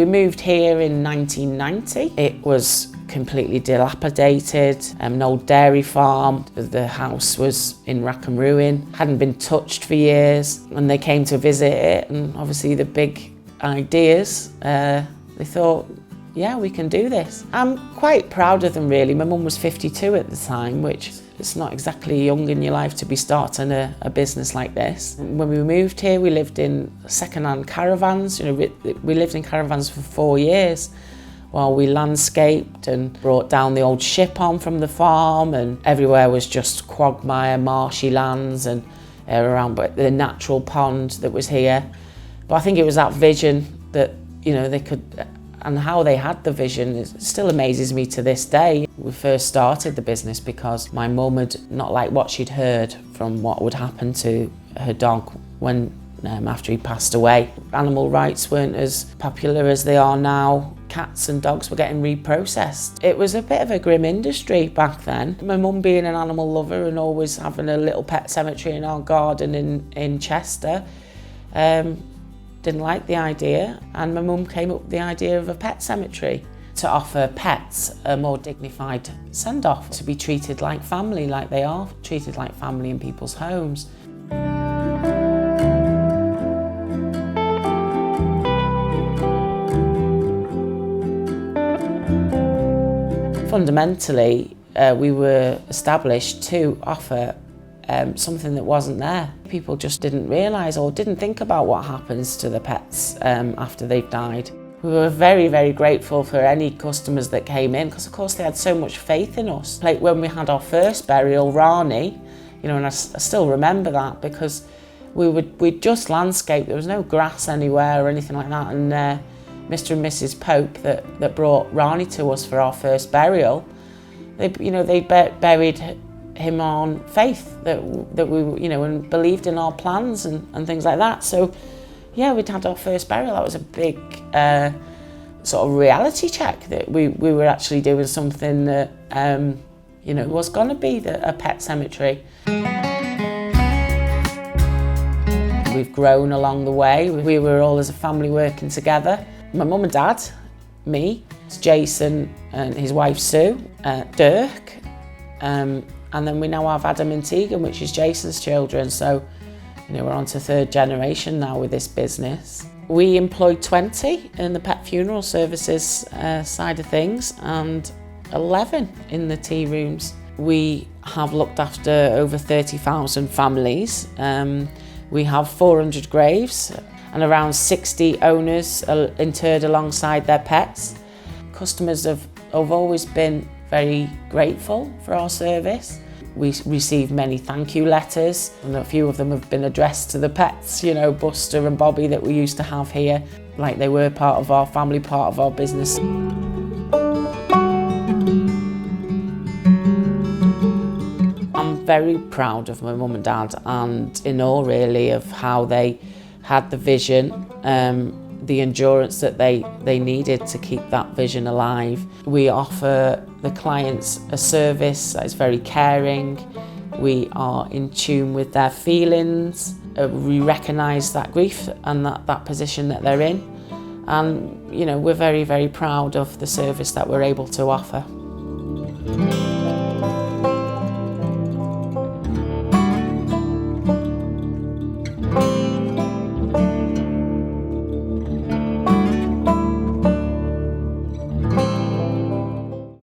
We moved here in 1990. It was completely dilapidated, an old dairy farm. The house was in rack and ruin, hadn't been touched for years, and they came to visit it, and obviously the big ideas, they thought, yeah, we can do this. I'm quite proud of them really. My mum was 52 at the time, which it's not exactly young in your life to be starting a business like this. When we moved here, we lived in second-hand caravans. We lived in caravans for 4 years while we landscaped and brought down the old ship on from the farm, and everywhere was just quagmire, marshy lands and around the natural pond that was here. But I think it was that vision that, they could, and how they had the vision, it still amazes me to this day. We first started the business because my mum had not liked what she'd heard from what would happen to her dog when after he passed away. Animal rights weren't as popular as they are now. Cats and dogs were getting reprocessed. It was a bit of a grim industry back then. My mum being an animal lover and always having a little pet cemetery in our garden in Chester, didn't like the idea, and my mum came up with the idea of a pet cemetery to offer pets a more dignified send-off, to be treated like family, like they are treated like family in people's homes. Fundamentally, we were established to offer something that wasn't there. People just didn't realise or didn't think about what happens to the pets after they've died. We were very, very grateful for any customers that came in, because of course they had so much faith in us. Like when we had our first burial, Rani, and I still remember that, because we'd just landscaped, there was no grass anywhere or anything like that, and Mr. and Mrs. Pope that brought Rani to us for our first burial, they buried him on faith that we and believed in our plans and things like that. So yeah, we'd had our first burial. That was a big sort of reality check that we were actually doing something that was going to be a pet cemetery. We've grown along the way. We were all as a family working together. My mum and dad, me, Jason and his wife Sue, Dirk, and then we now have Adam and Tegan, which is Jason's children. So, we're on to third generation now with this business. We employ 20 in the pet funeral services side of things, and 11 in the tea rooms. We have looked after over 30,000 families. We have 400 graves and around 60 owners interred alongside their pets. Customers have always been very grateful for our service. We receive many thank you letters, and a few of them have been addressed to the pets, Buster and Bobby that we used to have here, like they were part of our family, part of our business. I'm very proud of my mum and dad, and in awe really of how they had the vision, the endurance that they needed to keep that vision alive. We offer the clients a service that is very caring. We are in tune with their feelings. We recognise that grief and that position that they're in. And we're very, very proud of the service that we're able to offer.